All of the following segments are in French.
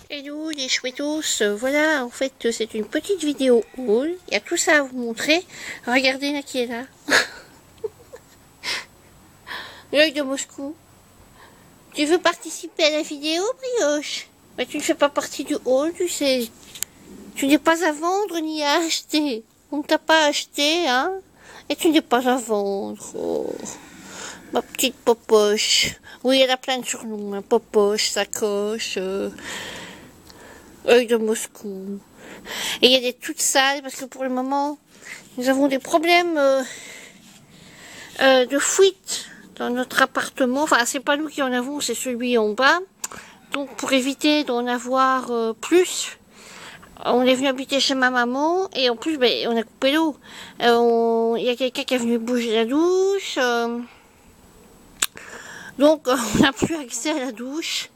Hello les chouettos, voilà, en fait c'est une petite vidéo haul, il y a tout ça à vous montrer. Regardez là qui est là. L'œil de Moscou. Tu veux participer à la vidéo, Brioche? Mais tu ne fais pas partie du haul, tu sais. Tu n'es pas à vendre ni à acheter. On ne t'a pas acheté, hein? Et tu n'es pas à vendre. Oh, ma petite popoche. Oui, elle a plein de surnoms, hein. Popoche, sacoche, œil de Moscou. Et elle est toute sale parce que pour le moment, nous avons des problèmes de fuite dans notre appartement. Enfin, c'est pas nous qui en avons, c'est celui en bas. Donc, pour éviter d'en avoir plus, on est venu habiter chez ma maman. Et en plus, ben, on a coupé l'eau. Il y a quelqu'un qui est venu bouger la douche. Donc, on n'a plus accès à la douche.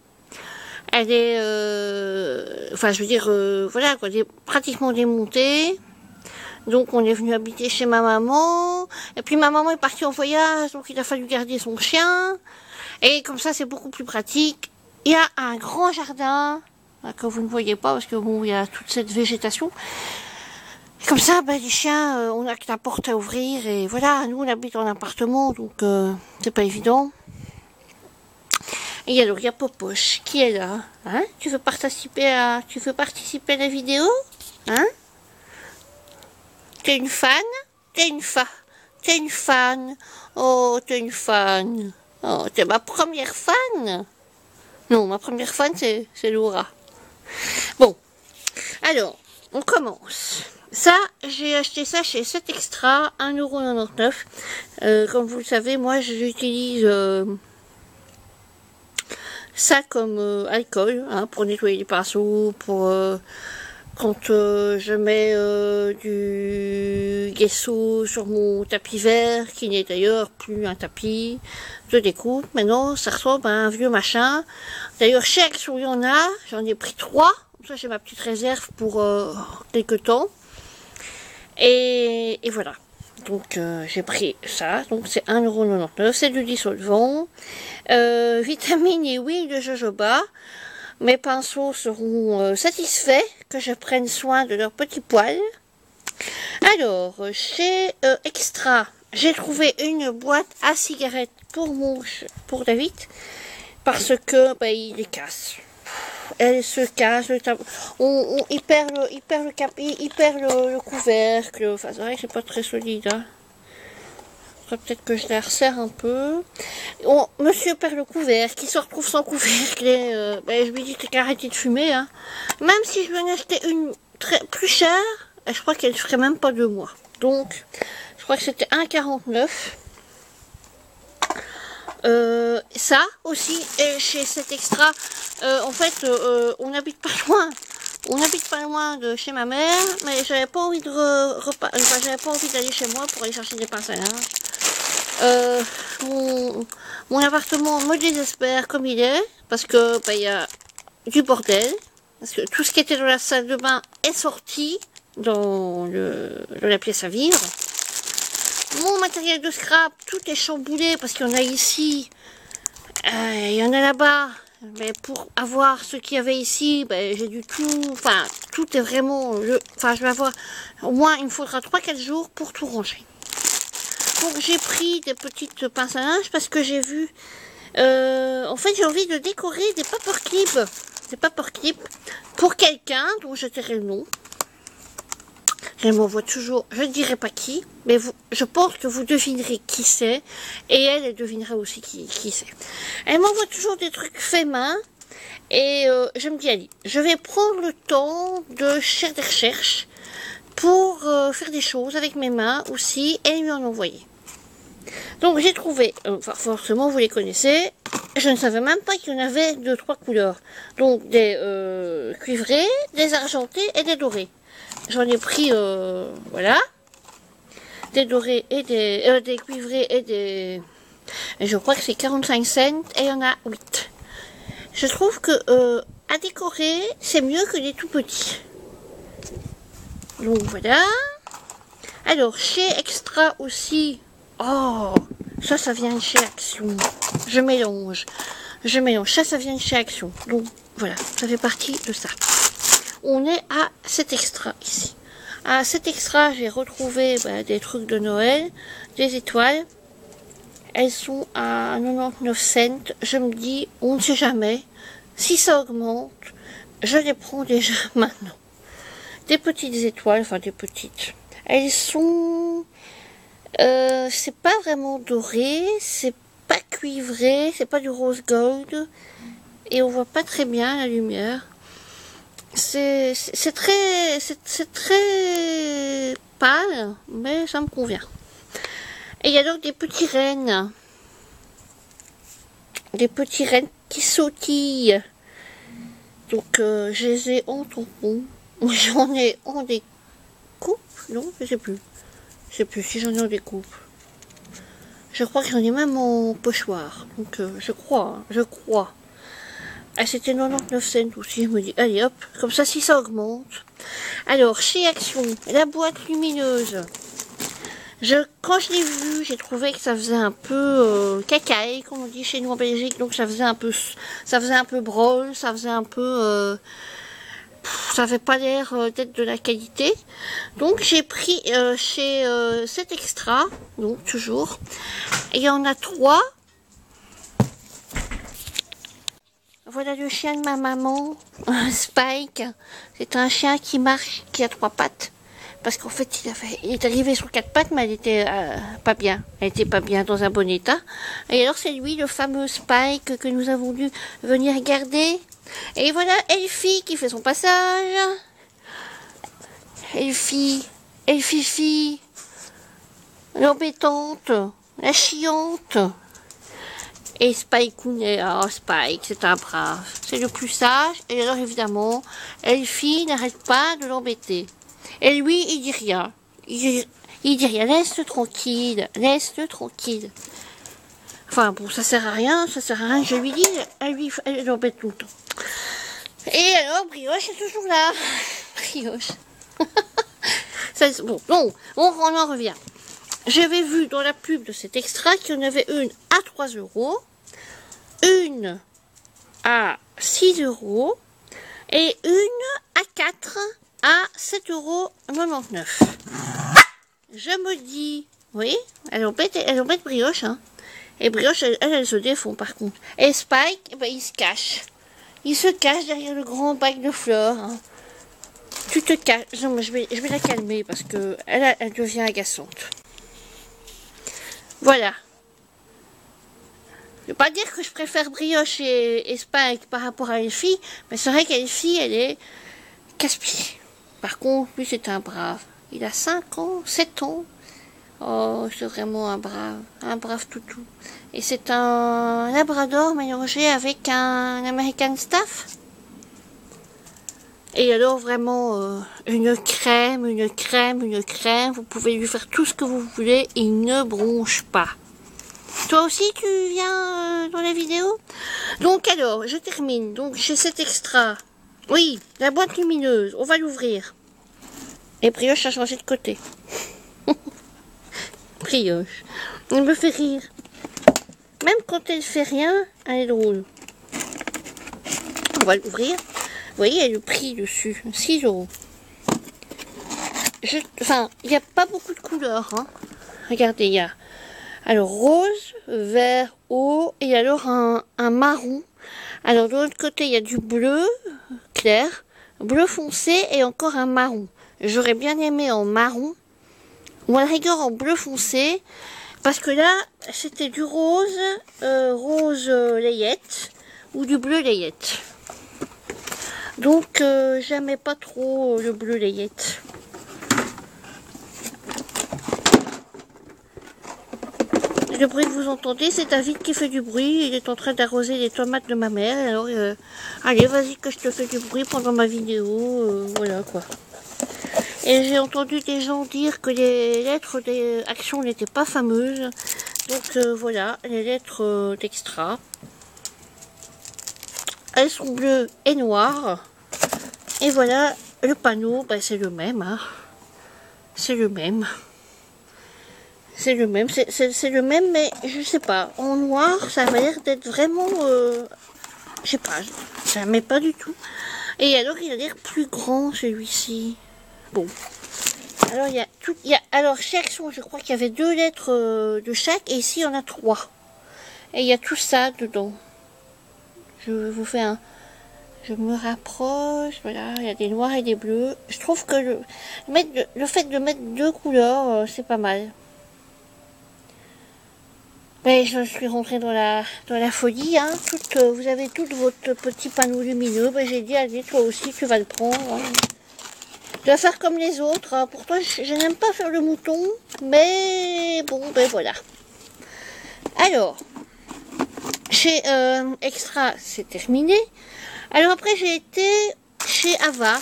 Elle est, enfin, je veux dire, voilà, quoi, elle est pratiquement démontée. Donc, on est venu habiter chez ma maman. Et puis, ma maman est partie en voyage, donc il a fallu garder son chien. Et comme ça, c'est beaucoup plus pratique. Il y a un grand jardin, que vous ne voyez pas, parce que bon, il y a toute cette végétation. Et comme ça, ben, les chiens, on a que la porte à ouvrir. Et voilà, nous, on habite en appartement, donc c'est pas évident. Et alors, il y a Popoche qui est là. Hein? Tu veux participer à la vidéo? Hein? T'es une fan? T'es une fan? Oh, t'es une fan. Oh, t'es ma première fan? Non, ma première fan, c'est Laura. Bon, alors, on commence. Ça, j'ai acheté ça chez 7 Extra, 1,99 €. Comme vous le savez, moi, j'utilise ça comme alcool, hein, pour nettoyer les pinceaux, pour quand je mets du gesso sur mon tapis vert, qui n'est d'ailleurs plus un tapis, je découpe. Maintenant, ça ressemble à un vieux machin. D'ailleurs, chez Action, il y en a, j'en ai pris 3. Ça, j'ai ma petite réserve pour quelques temps. Et voilà. Donc, j'ai pris ça. Donc, c'est 1,99 €. C'est du dissolvant. Vitamine et huile de jojoba. Mes pinceaux seront satisfaits que je prenne soin de leurs petits poils. Alors, chez Extra, j'ai trouvé une boîte à cigarettes pour David, parce que ben, il les casse. Elle se casse, il perd le couvercle. Enfin, c'est vrai que c'est pas très solide. Hein. Peut-être que je la resserre un peu. Monsieur perd le couvercle, qui se retrouve sans couvercle. Et, ben, je lui dis qu'à arrêter de fumer. Hein. Même si je vais en acheter une plus chère, je crois qu'elle ne ferait même pas 2 mois. Donc, je crois que c'était 1,49 €. Ça aussi, chez cet extra, en fait, on n'habite pas loin. On habite pas loin de chez ma mère, mais j'avais pas envie j'avais pas envie d'aller chez moi pour aller chercher des pinces à linge. Mon appartement me désespère comme il est, parce que bah, y a du bordel, parce que tout ce qui était dans la salle de bain est sorti dans la pièce à vivre. Mon matériel de scrap, tout est chamboulé, parce qu'il y en a ici, il y en a là-bas. Mais pour avoir ce qu'il y avait ici, ben, j'ai du tout, enfin, tout est vraiment, enfin, je vais avoir, au moins, il me faudra 3-4 jours pour tout ranger. Donc, j'ai pris des petites pinces à linge parce que j'ai vu, en fait, j'ai envie de décorer des paperclips pour quelqu'un dont je tairai le nom. Elle m'envoie toujours, je ne dirai pas qui, mais je pense que vous devinerez qui c'est, et elle devinera aussi qui c'est. Elle m'envoie toujours des trucs faits main, et je me dis, allez, je vais prendre le temps de faire des recherches pour faire des choses avec mes mains aussi, et lui en envoyer. Donc j'ai trouvé, enfin forcément vous les connaissez, je ne savais même pas qu'il y en avait de 3 couleurs. Donc des cuivrés, des argentés et des dorés. J'en ai pris, voilà, des dorés et des cuivrés et des... Et je crois que c'est 45 cents et il y en a 8. Je trouve que à décorer, c'est mieux que les tout petits. Donc voilà. Alors, chez Extra aussi, oh, ça vient de chez Action. Je mélange. Ça vient de chez Action. Donc, voilà, ça fait partie de ça. On est à cet extra ici. À cet extra, j'ai retrouvé des trucs de Noël, des étoiles. Elles sont à 99 cents. Je me dis, on ne sait jamais. Si ça augmente, je les prends déjà maintenant. Des petites étoiles, enfin des petites. Elles sont... c'est pas vraiment doré, c'est pas cuivré, c'est pas du rose gold. Et on voit pas très bien la lumière. C'est très pâle, mais ça me convient. Et il y a donc des petits rennes. Des petits rennes qui sautillent. Donc je les ai en tampon. J'en ai en découpe. Non, je sais plus. Je sais plus si j'en ai en découpe. Je crois que j'en ai même en pochoir. Donc je crois. Ah, c'était 99 cents aussi, je me dis, allez hop, comme ça si ça augmente. Alors, chez Action, la boîte lumineuse. Quand je l'ai vue, j'ai trouvé que ça faisait un peu cacaille, comme on dit chez nous en Belgique, donc ça faisait un peu brol, ça faisait un peu... ça n'avait pas l'air d'être de la qualité. Donc j'ai pris chez cet extra, donc toujours, et il y en a 3. Voilà le chien de ma maman, Spike. C'est un chien qui marche, qui a 3 pattes. Parce qu'en fait, il est arrivé sur 4 pattes, mais elle était pas bien. Elle était pas bien dans un bon état. Et alors, c'est lui, le fameux Spike, que nous avons dû venir garder. Et voilà Elfie qui fait son passage. Elfie, l'embêtante, la chiante. Et Spike, Spike, c'est un brave. C'est le plus sage. Et alors, évidemment, Elfie n'arrête pas de l'embêter. Et lui, il dit rien. Il dit rien. Laisse-le tranquille. Enfin, bon, ça sert à rien. Je lui dis, elle l'embête tout le temps. Et alors, Brioche est toujours là. Brioche. Bon, on en revient. J'avais vu dans la pub de cet extra qu'il y en avait une à 3 €. Une à 6 € et une à 4 à 7,99 €. Je me dis, oui, elle embête Brioche, hein. Et Brioche, elle se défend par contre. Et Spike, il se cache. Il se cache derrière le grand bac de fleurs. Hein. Tu te caches. Non, mais je vais la calmer parce que elle devient agaçante. Voilà. Je ne veux pas dire que je préfère Brioche et Spike par rapport à Elfie, mais c'est vrai qu'Elfie, elle est casse-pied. Par contre, lui, c'est un brave. Il a 5 ans, 7 ans. Oh, c'est vraiment un brave toutou. Et c'est un labrador mélangé avec un American Staff. Et alors, vraiment, une crème. Vous pouvez lui faire tout ce que vous voulez. Il ne bronche pas. Toi aussi, tu viens dans la vidéo? Donc, alors, je termine. Donc, j'ai cet extra. Oui, la boîte lumineuse. On va l'ouvrir. Et Brioche a changé de côté. Brioche. Elle me fait rire. Même quand elle fait rien, elle est drôle. On va l'ouvrir. Vous voyez, il y a le prix dessus. 6 €. Enfin, il n'y a pas beaucoup de couleurs. Hein. Regardez, il y a... Alors, rose, vert, haut, et alors un marron. Alors, de l'autre côté, il y a du bleu clair, bleu foncé et encore un marron. J'aurais bien aimé en marron, ou à la rigueur en bleu foncé, parce que là, c'était du rose, rose layette, ou du bleu layette. Donc, j'aimais pas trop le bleu layette. Le bruit que vous entendez, c'est David qui fait du bruit. Il est en train d'arroser les tomates de ma mère. Alors, allez, vas-y que je te fais du bruit pendant ma vidéo. Voilà, quoi. Et j'ai entendu des gens dire que les lettres des actions n'étaient pas fameuses. Donc, voilà, les lettres d'extra. Elles sont bleues et noires. Et voilà, le panneau, ben, c'est le même. Hein. C'est le même. C'est le même, mais je sais pas. En noir, ça a l'air d'être vraiment Je sais pas, ça m'est pas du tout. Et alors il a l'air plus grand celui-ci. Bon. Alors il y a tout. Alors chez Action, je crois qu'il y avait 2 lettres de chaque, et ici il y en a 3. Et il y a tout ça dedans. Je vous fais un. Je me rapproche, voilà, il y a des noirs et des bleus. Je trouve que le fait de mettre 2 couleurs, c'est pas mal. Mais je suis rentrée dans la folie, hein. Vous avez tout votre petit panneau lumineux. Ben, j'ai dit, allez, toi aussi, tu vas le prendre. Hein. Tu vas faire comme les autres. Hein. Pourtant, je n'aime pas faire le mouton, mais bon, ben voilà. Alors, chez Extra, c'est terminé. Alors après, j'ai été chez Ava.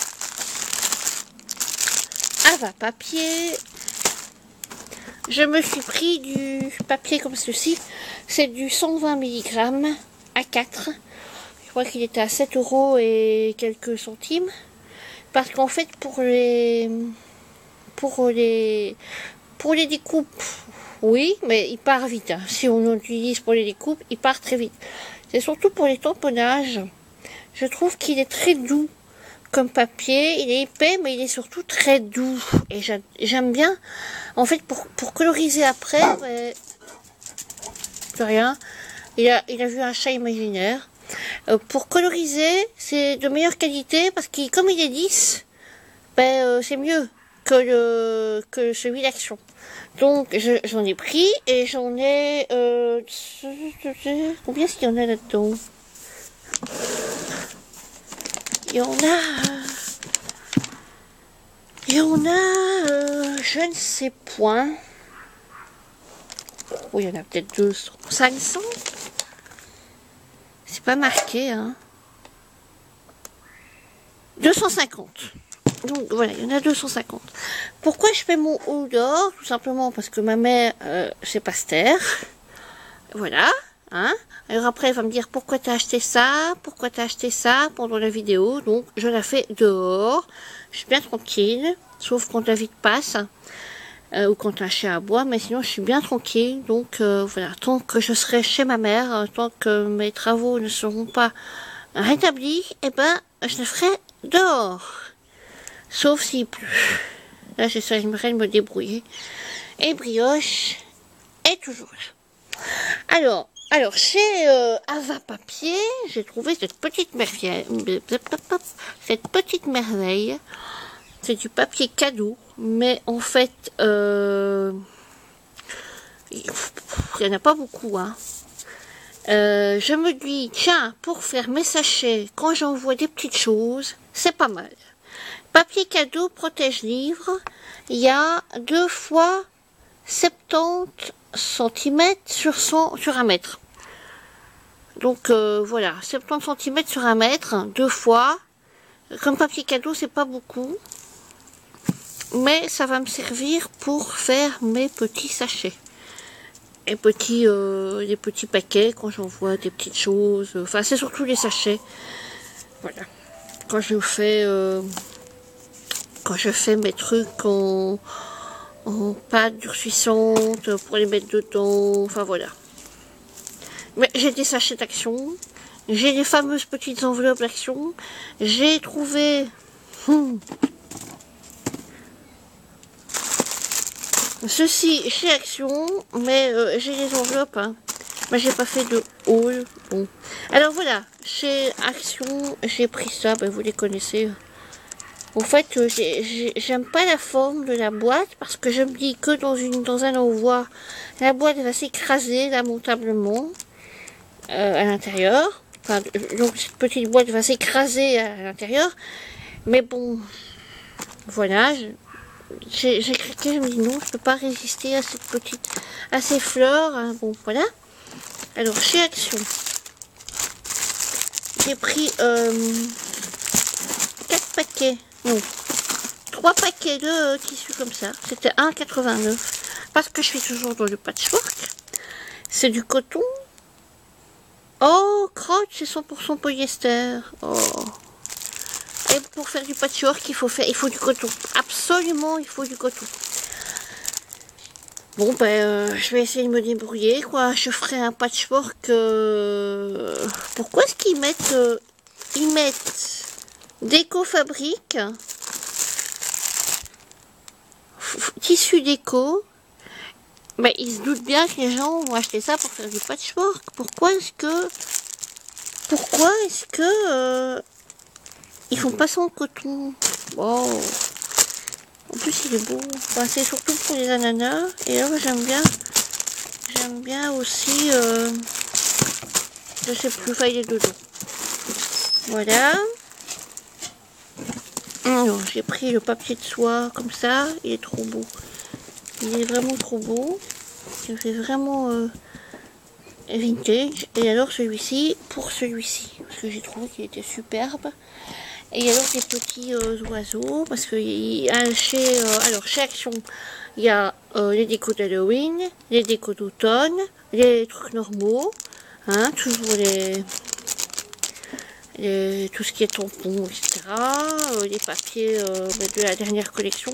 Ava papier. Je me suis pris du papier comme ceci. C'est du 120 mg à 4. Je crois qu'il était à 7 € et quelques centimes. Parce qu'en fait, pour les découpes, oui, mais il part vite. Hein. Si on l'utilise pour les découpes, il part très vite. C'est surtout pour les tamponnages. Je trouve qu'il est très doux comme papier. Il est épais, mais il est surtout très doux. Et j'aime bien. En fait, pour coloriser après, plus rien. Il a vu un chat imaginaire. Pour coloriser, c'est de meilleure qualité parce que comme il est lisse, c'est mieux que celui d'Action. Donc j'en ai pris et j'en ai combien est-ce qu'il y en a là-dedans? Il y en a je ne sais point. Oh, il y en a peut-être 200, 500. C'est pas marqué, hein. 250. Donc voilà, il y en a 250. Pourquoi je fais mon haut d'or? Tout simplement parce que ma mère, c'est pas se taire. Voilà, hein. Alors après, elle va me dire pourquoi t'as acheté ça, pendant la vidéo. Donc je la fais dehors. Je suis bien tranquille, sauf quand la vie passe. Ou quand un chien aboie, mais sinon je suis bien tranquille. Donc voilà, tant que je serai chez ma mère, tant que mes travaux ne seront pas rétablis, eh ben je le ferai dehors. Sauf s'il pleut. Là j'essaierai de me débrouiller. Et Brioche est toujours là. Alors chez Ava Papier, j'ai trouvé cette petite merveille. C'est du papier cadeau, mais en fait, il n'y en a pas beaucoup. Hein. Je me dis, tiens, pour faire mes sachets, quand j'envoie des petites choses, c'est pas mal. Papier cadeau, protège-livre, il y a 2 fois 70 cm sur 1 mètre. Donc voilà, 70 cm sur 1 mètre, 2 fois. Comme papier cadeau, c'est pas beaucoup. Mais ça va me servir pour faire mes petits sachets. Et des petits paquets quand j'envoie des petites choses. Enfin, c'est surtout les sachets. Voilà. Quand je fais mes trucs en pâte durcissante pour les mettre dedans. Enfin, voilà. Mais j'ai des sachets d'Action. J'ai les fameuses petites enveloppes d'Action. J'ai trouvé... ceci chez Action, mais j'ai les enveloppes, hein. Mais j'ai pas fait de haul. Bon. Alors voilà, chez Action, j'ai pris ça, vous les connaissez. En fait, j'aime pas la forme de la boîte parce que je me dis que dans un envoi, la boîte va s'écraser lamentablement à l'intérieur. Enfin, donc cette petite boîte va s'écraser à l'intérieur. Mais bon, voilà. J'ai cliqué, je me dis non, je peux pas résister à ces fleurs. Hein. Bon, voilà. Alors, chez Action, j'ai pris 4 paquets, non, 3 paquets de tissus comme ça. C'était 1,89 € parce que je suis toujours dans le patchwork. C'est du coton. Oh, crotte, c'est 100% polyester. Oh. Et pour faire du patchwork, il faut du coton. Absolument, il faut du coton. Bon, je vais essayer de me débrouiller, quoi. Je ferai un patchwork. Pourquoi est-ce ils mettent déco fabrique, tissu déco. Ben, ils se doutent bien que les gens vont acheter ça pour faire du patchwork. Pourquoi est-ce que ils font pas ça en coton? Wow. En plus, il est beau. Enfin, c'est surtout pour les ananas. Et là, j'aime bien aussi, je sais plus, enfin, il est dedans. Voilà. J'ai pris le papier de soie comme ça. Il est trop beau. Il est vraiment trop beau. Il fait vraiment vintage. Et alors, celui-ci, pour celui-ci. Parce que j'ai trouvé qu'il était superbe. Et alors des petits oiseaux, parce que chez Action, il y a les décos d'Halloween, les décos d'automne, les trucs normaux, hein, toujours tout ce qui est tampons, etc. Les papiers de la dernière collection,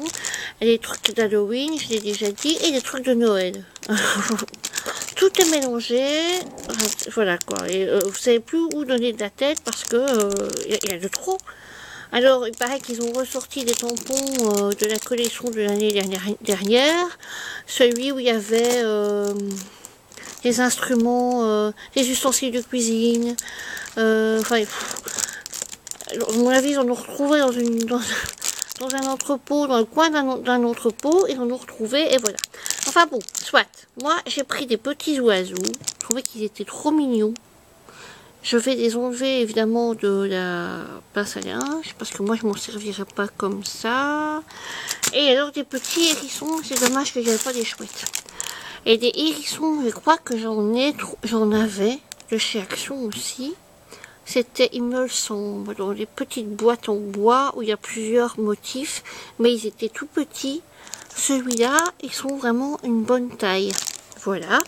les trucs d'Halloween, je l'ai déjà dit, et les trucs de Noël. Tout est mélangé, voilà quoi. Et vous savez plus où donner de la tête parce que il y a de trop. Alors, il paraît qu'ils ont ressorti des tampons de la collection de l'année dernière. Celui où il y avait des instruments, des ustensiles de cuisine. Enfin, à mon avis, ils en ont retrouvé dans un entrepôt, dans le coin d'un entrepôt. Ils en ont retrouvé et voilà. Enfin bon, soit. Moi, j'ai pris des petits oiseaux. Je trouvais qu'ils étaient trop mignons. Je vais les enlever évidemment de la pince à linge parce que moi je m'en servirai pas comme ça. Et alors des petits hérissons, c'est dommage que j'avais pas des chouettes. Et des hérissons, je crois que j'en avais de chez Action aussi. C'était, il me semble, dans des petites boîtes en bois où il y a plusieurs motifs, mais ils étaient tout petits. Celui-là, ils sont vraiment une bonne taille. Voilà.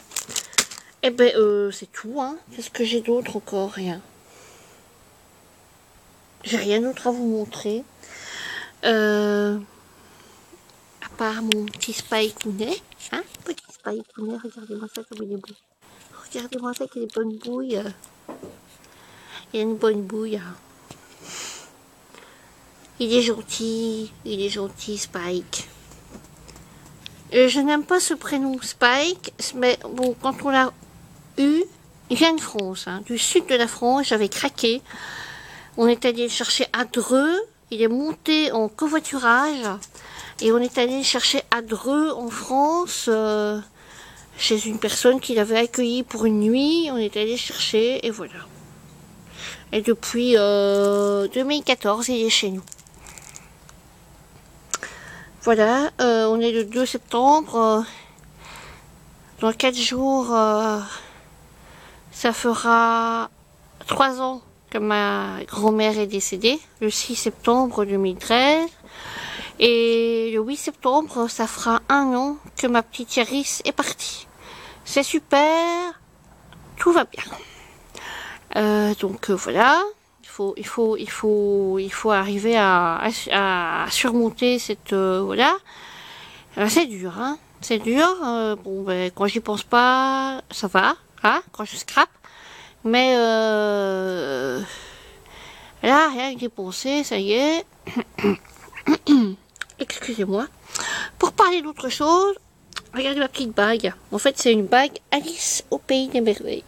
Eh ben, c'est tout, hein. Qu'est-ce que j'ai d'autre encore? Rien. J'ai rien d'autre à vous montrer. À part mon petit spikounet. Hein? Petit spikounet, regardez-moi ça comme il est beau. Regardez-moi ça qu'il est bonne bouille. Il a une bonne bouille. Il est gentil, Spike. Je n'aime pas ce prénom Spike, mais bon, quand on l'a eu, il vient de France, hein, du sud de la France, j'avais craqué. On est allé le chercher à Dreux, il est monté en covoiturage, et on est allé le chercher à Dreux, en France, chez une personne qui l'avait accueilli pour une nuit. On est allé le chercher, et voilà. Et depuis 2014, il est chez nous. Voilà, on est le 2 septembre. Dans 4 jours, ça fera 3 ans que ma grand-mère est décédée, le 6 septembre 2013. Et le 8 septembre, ça fera 1 an que ma petite Yaris est partie. C'est super, tout va bien. Donc voilà, il faut arriver à surmonter cette voilà. C'est dur, hein. C'est dur. Bon, ben, quand j'y pense pas, ça va, hein, quand je scrape. Mais là, rien que d'y penser, ça y est. Excusez-moi. Pour parler d'autre chose, regardez ma petite bague. En fait, c'est une bague Alice au pays des merveilles.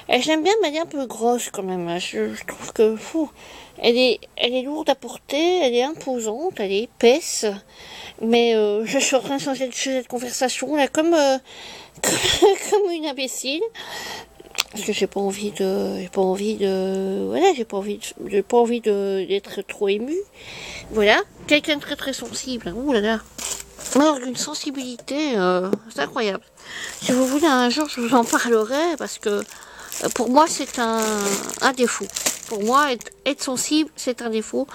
Et je l'aime bien, mais elle est un peu grosse quand même. Je trouve que elle est lourde à porter, elle est imposante, elle est épaisse. Mais je suis en train de changer de conversation là, comme une imbécile. Parce que j'ai pas envie d'être trop émue. Voilà, quelqu'un de très très sensible. Ouh là là. Alors, une sensibilité, c'est incroyable. Si vous voulez, un jour, je vous en parlerai parce que pour moi, c'est un défaut. Pour moi, être sensible, c'est un défaut.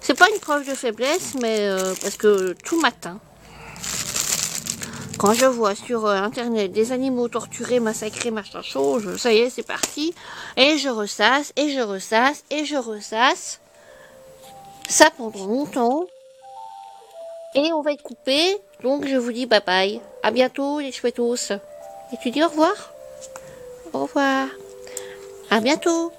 C'est pas une preuve de faiblesse, mais parce que tout matin, quand je vois sur internet des animaux torturés, massacrés, machin chose, ça y est, c'est parti. Et je ressasse, et je ressasse, et je ressasse. Ça pendant longtemps. Et on va être coupé. Donc je vous dis bye bye. À bientôt les chouettos. Et tu dis au revoir? Au revoir. À bientôt.